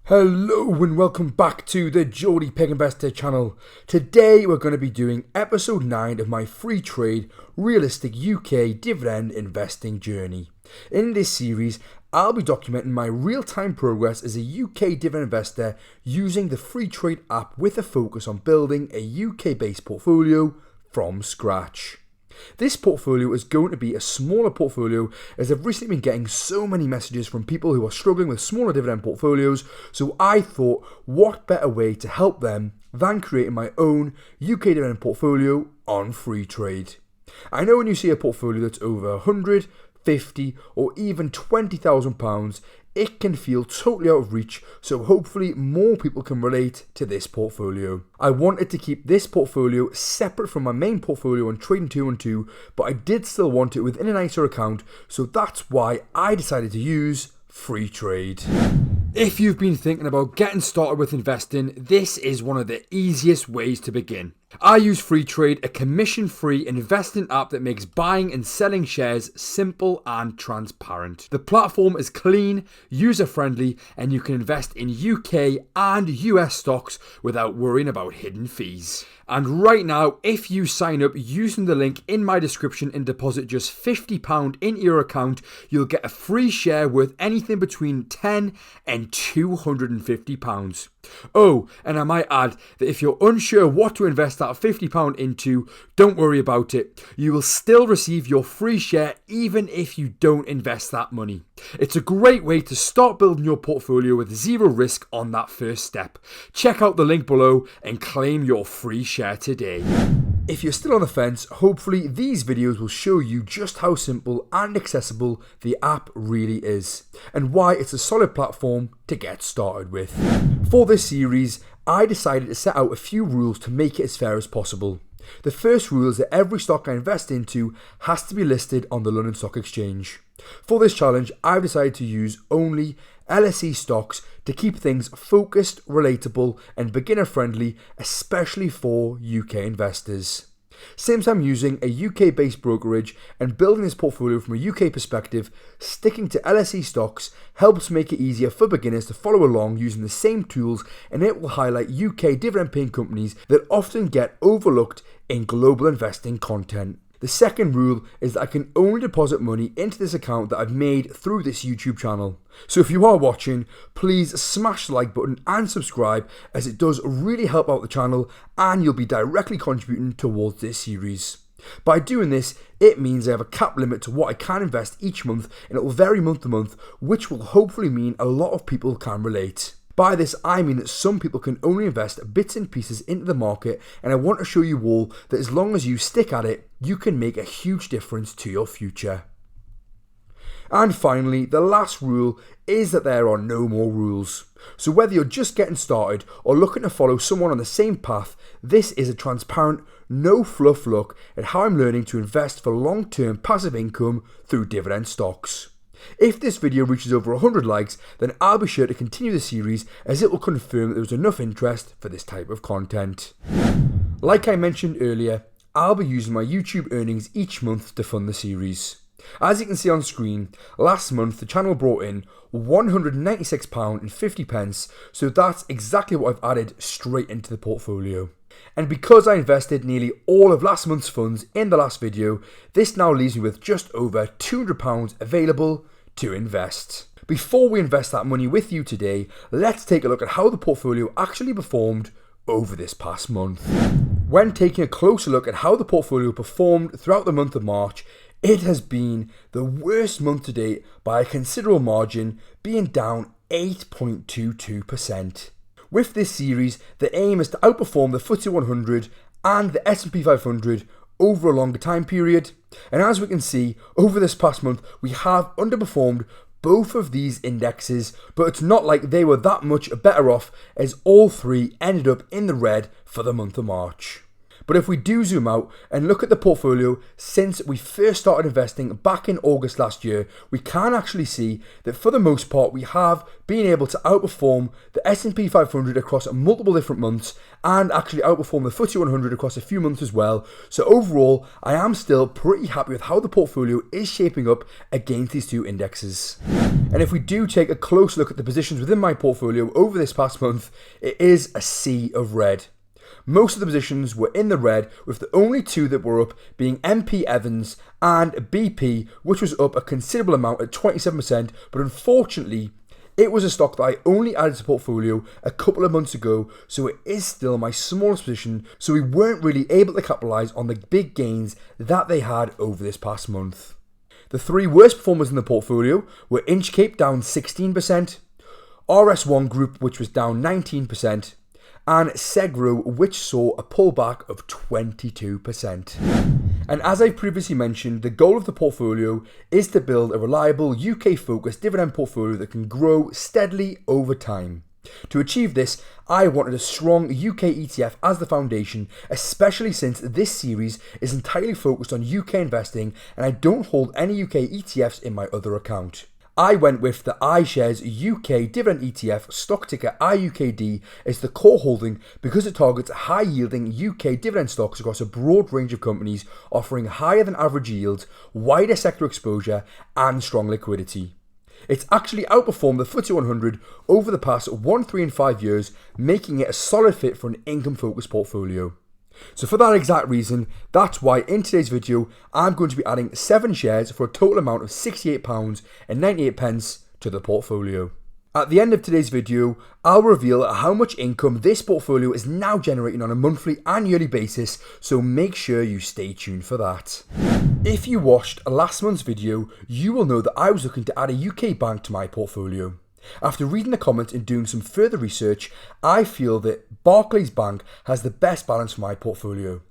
Hello and welcome back to the Geordie Pig Investor channel. Today we're going to be doing episode 9 of my Freetrade realistic UK dividend investing journey. In this series, I'll be documenting my real-time progress as a UK dividend investor using the Freetrade app with a focus on building a UK-based portfolio from scratch. This portfolio is going to be a smaller portfolio as I've recently been getting so many messages from people who are struggling with smaller dividend portfolios, so I thought what better way to help them than creating my own UK dividend portfolio on Freetrade. I know when you see a portfolio that's over 100, 50 or even £20,000, it can feel totally out of reach, so hopefully more people can relate to this portfolio. I wanted to keep this portfolio separate from my main portfolio on Trading 212, but I did still want it within an ISA account, so that's why I decided to use Freetrade. If you've been thinking about getting started with investing, this is one of the easiest ways to begin. I use Freetrade, a commission-free investing app that makes buying and selling shares simple and transparent. The platform is clean, user-friendly, and you can invest in UK and US stocks without worrying about hidden fees. And right now, if you sign up using the link in my description and deposit just £50 in your account, you'll get a free share worth anything between £10 and £250. Oh, and I might add that if you're unsure what to invest that £50 into, don't worry about it. You will still receive your free share even if you don't invest that money. It's a great way to start building your portfolio with zero risk on that first step. Check out the link below and claim your free share today. If you're still on the fence, hopefully these videos will show you just how simple and accessible the app really is, and why it's a solid platform to get started with. For this series, I decided to set out a few rules to make it as fair as possible. The first rule is that every stock I invest into has to be listed on the London Stock Exchange. For this challenge, I've decided to use only LSE stocks to keep things focused, relatable and beginner friendly, especially for UK investors. Since I'm using a UK based brokerage and building this portfolio from a UK perspective, sticking to LSE stocks helps make it easier for beginners to follow along using the same tools, and it will highlight UK dividend paying companies that often get overlooked in global investing content. The second rule is that I can only deposit money into this account that I've made through this YouTube channel. So if you are watching, please smash the like button and subscribe, as it does really help out the channel and you'll be directly contributing towards this series. By doing this, it means I have a cap limit to what I can invest each month, and it will vary month to month, which will hopefully mean a lot of people can relate. By this, I mean that some people can only invest bits and pieces into the market, and I want to show you all that as long as you stick at it, you can make a huge difference to your future. And finally, the last rule is that there are no more rules. So whether you're just getting started or looking to follow someone on the same path, this is a transparent, no fluff look at how I'm learning to invest for long-term passive income through dividend stocks. If this video reaches over 100 likes, then I'll be sure to continue the series, as it will confirm that there was enough interest for this type of content. Like I mentioned earlier, I'll be using my YouTube earnings each month to fund the series. As you can see on screen, last month the channel brought in £196.50, so that's exactly what I've added straight into the portfolio. And because I invested nearly all of last month's funds in the last video, this now leaves me with just over £200 available to invest. Before we invest that money with you today, let's take a look at how the portfolio actually performed over this past month. When taking a closer look at how the portfolio performed throughout the month of March, it has been the worst month to date by a considerable margin, being down 8.22%. With this series, the aim is to outperform the FTSE 100 and the S&P 500 over a longer time period, and as we can see, over this past month we have underperformed both of these indexes, but it's not like they were that much better off, as all three ended up in the red for the month of March. But if we do zoom out and look at the portfolio since we first started investing back in August last year, we can actually see that for the most part we have been able to outperform the S&P 500 across multiple different months and actually outperform the FTSE 100 across a few months as well. So overall, I am still pretty happy with how the portfolio is shaping up against these two indexes. And if we do take a close look at the positions within my portfolio over this past month, it is a sea of red. Most of the positions were in the red, with the only two that were up being MP Evans and BP, which was up a considerable amount at 27%, but unfortunately, it was a stock that I only added to the portfolio a couple of months ago, so it is still my smallest position, so we weren't really able to capitalise on the big gains that they had over this past month. The three worst performers in the portfolio were Inchcape down 16%, RS1 Group which was down 19%, and Segue which saw a pullback of 22%. And as I previously mentioned, the goal of the portfolio is to build a reliable UK focused dividend portfolio that can grow steadily over time. To achieve this, I wanted a strong UK ETF as the foundation, especially since this series is entirely focused on UK investing and I don't hold any UK ETFs in my other account. I went with the iShares UK Dividend ETF, stock ticker IUKD, as the core holding because it targets high yielding UK dividend stocks across a broad range of companies offering higher than average yields, wider sector exposure and strong liquidity. It's actually outperformed the FTSE 100 over the past 1, 3 and 5 years, making it a solid fit for an income focused portfolio. So for that exact reason, that's why in today's video, I'm going to be adding 7 shares for a total amount of £68.98 to the portfolio. At the end of today's video, I'll reveal how much income this portfolio is now generating on a monthly and yearly basis, so make sure you stay tuned for that. If you watched last month's video, you will know that I was looking to add a UK bank to my portfolio. After reading the comments and doing some further research, I feel that Barclays Bank has the best balance for my portfolio.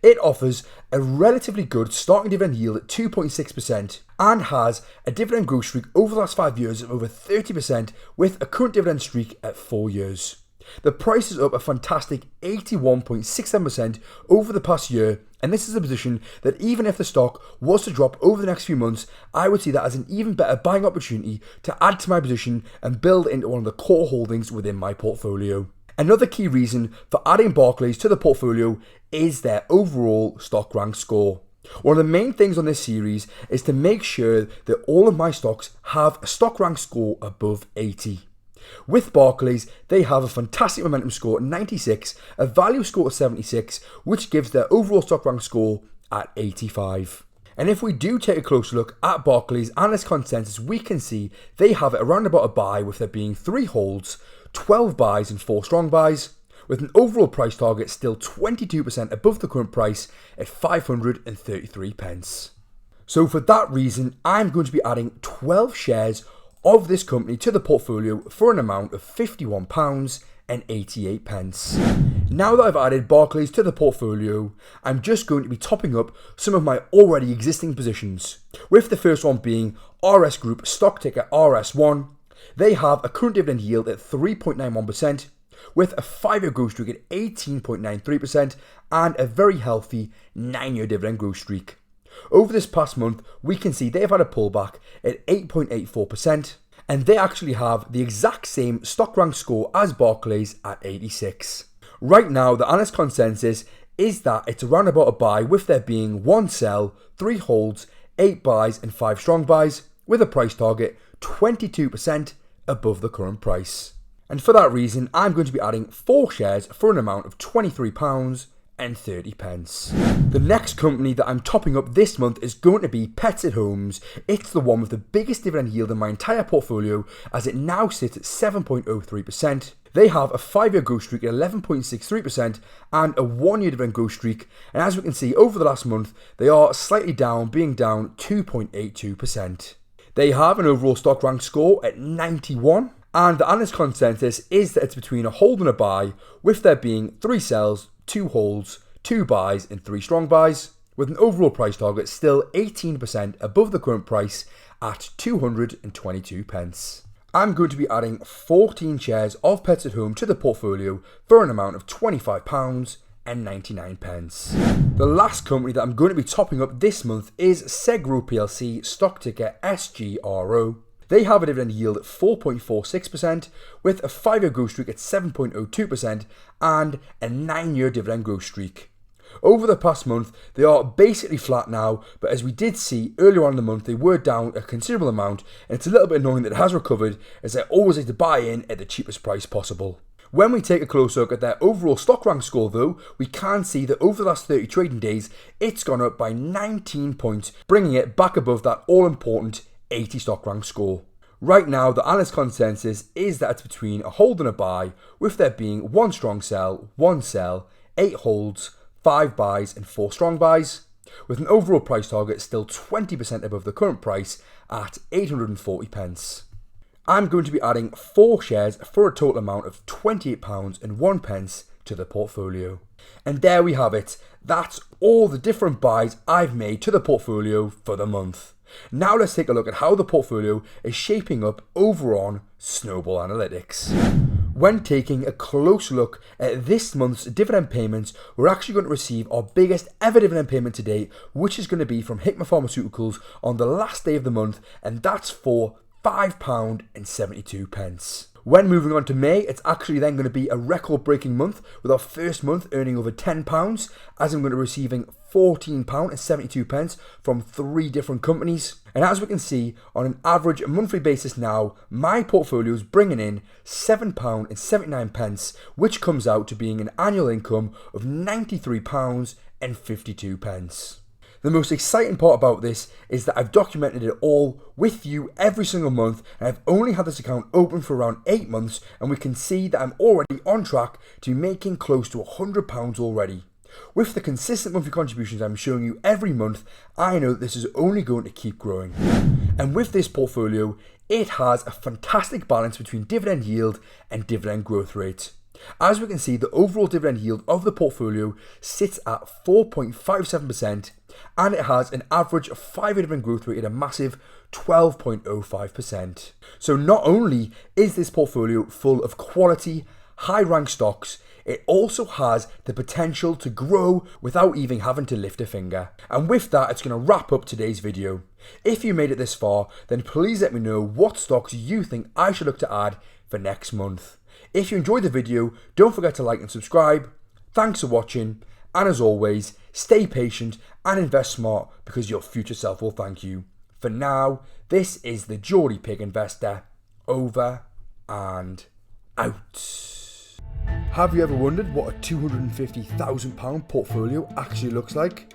It offers a relatively good starting dividend yield at 2.6% and has a dividend growth streak over the last 5 years of over 30% with a current dividend streak at 4 years. The price is up a fantastic 81.67% over the past year, and this is a position that even if the stock was to drop over the next few months, I would see that as an even better buying opportunity to add to my position and build into one of the core holdings within my portfolio. Another key reason for adding Barclays to the portfolio is their overall stock rank score. One of the main things on this series is to make sure that all of my stocks have a stock rank score above 80. With Barclays, they have a fantastic momentum score at 96, a value score of 76, which gives their overall stock rank score at 85. And if we do take a closer look at Barclays and its consensus, we can see they have it around about a buy, with there being 3 holds, 12 buys and 4 strong buys, with an overall price target still 22% above the current price at 533 pence. So for that reason, I'm going to be adding 12 shares of this company to the portfolio for an amount of £51.88. Now that I've added Barclays to the portfolio, I'm just going to be topping up some of my already existing positions, with the first one being RS Group, stock ticker RS1. They have a current dividend yield at 3.91%, with a 5-year growth streak at 18.93% and a very healthy 9-year dividend growth streak. Over this past month, we can see they've had a pullback at 8.84%, and they actually have the exact same stock rank score as Barclays at 86. Right now, the analyst consensus is that it's around about a buy, with there being 1 sell, 3 holds, 8 buys and 5 strong buys, with a price target 22% above the current price. And for that reason, I'm going to be adding 4 shares for an amount of £23.30. The next company that I'm topping up this month is going to be Pets at Homes. It's the one with the biggest dividend yield in my entire portfolio, as it now sits at 7.03%. They have a 5-year growth streak at 11.63% and a 1-year dividend growth streak, and as we can see over the last month, they are slightly down, being down 2.82%. They have an overall stock rank score at 91, and the analyst consensus is that it's between a hold and a buy, with there being 3 sells, 2 holds, 2 buys and 3 strong buys, with an overall price target still 18% above the current price at 222 pence. I'm going to be adding 14 shares of Pets at Home to the portfolio for an amount of £25.80. £2.99. The last company that I'm going to be topping up this month is Segue PLC, stock ticker SGRO. They have a dividend yield at 4.46%, with a 5-year growth streak at 7.02% and a 9-year dividend growth streak. Over the past month, they are basically flat now, but as we did see earlier on in the month, they were down a considerable amount, and it's a little bit annoying that it has recovered, as I always like to buy in at the cheapest price possible. When we take a close look at their overall stock rank score though, we can see that over the last 30 trading days, it's gone up by 19 points, bringing it back above that all-important 80 stock rank score. Right now, the analyst consensus is that it's between a hold and a buy, with there being 1 strong sell, 1 sell, 8 holds, 5 buys and 4 strong buys, with an overall price target still 20% above the current price at 840p. I'm going to be adding 4 shares for a total amount of £28.01 to the portfolio. And there we have it. That's all the different buys I've made to the portfolio for the month. Now let's take a look at how the portfolio is shaping up over on Snowball Analytics. When taking a close look at this month's dividend payments, we're actually going to receive our biggest ever dividend payment to date, which is going to be from Hikma Pharmaceuticals on the last day of the month, and that's for £5.72. When moving on to May, it's actually then going to be a record-breaking month, with our first month earning over £10, as I'm going to be receiving £14.72 from 3 different companies. And as we can see, on an average monthly basis now, my portfolio is bringing in £7.79, which comes out to being an annual income of £93.52. The most exciting part about this is that I've documented it all with you every single month, and I've only had this account open for around 8 months, and we can see that I'm already on track to making close to £100 already. With the consistent monthly contributions I'm showing you every month, I know that this is only going to keep growing. And with this portfolio, it has a fantastic balance between dividend yield and dividend growth rate. As we can see, the overall dividend yield of the portfolio sits at 4.57%, and it has an average 5-year dividend growth rate at a massive 12.05%. So not only is this portfolio full of quality, high-ranked stocks, it also has the potential to grow without even having to lift a finger. And with that, it's going to wrap up today's video. If you made it this far, then please let me know what stocks you think I should look to add for next month. If you enjoyed the video, don't forget to like and subscribe. Thanks for watching, and as always, stay patient and invest smart, because your future self will thank you. For now, this is the Geordie Pig Investor, over and out. Have you ever wondered what a £250,000 portfolio actually looks like?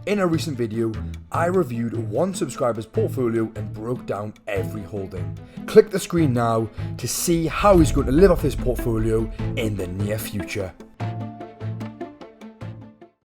In a recent video, I reviewed one subscriber's portfolio and broke down every holding. Click the screen now to see how he's going to live off this portfolio in the near future.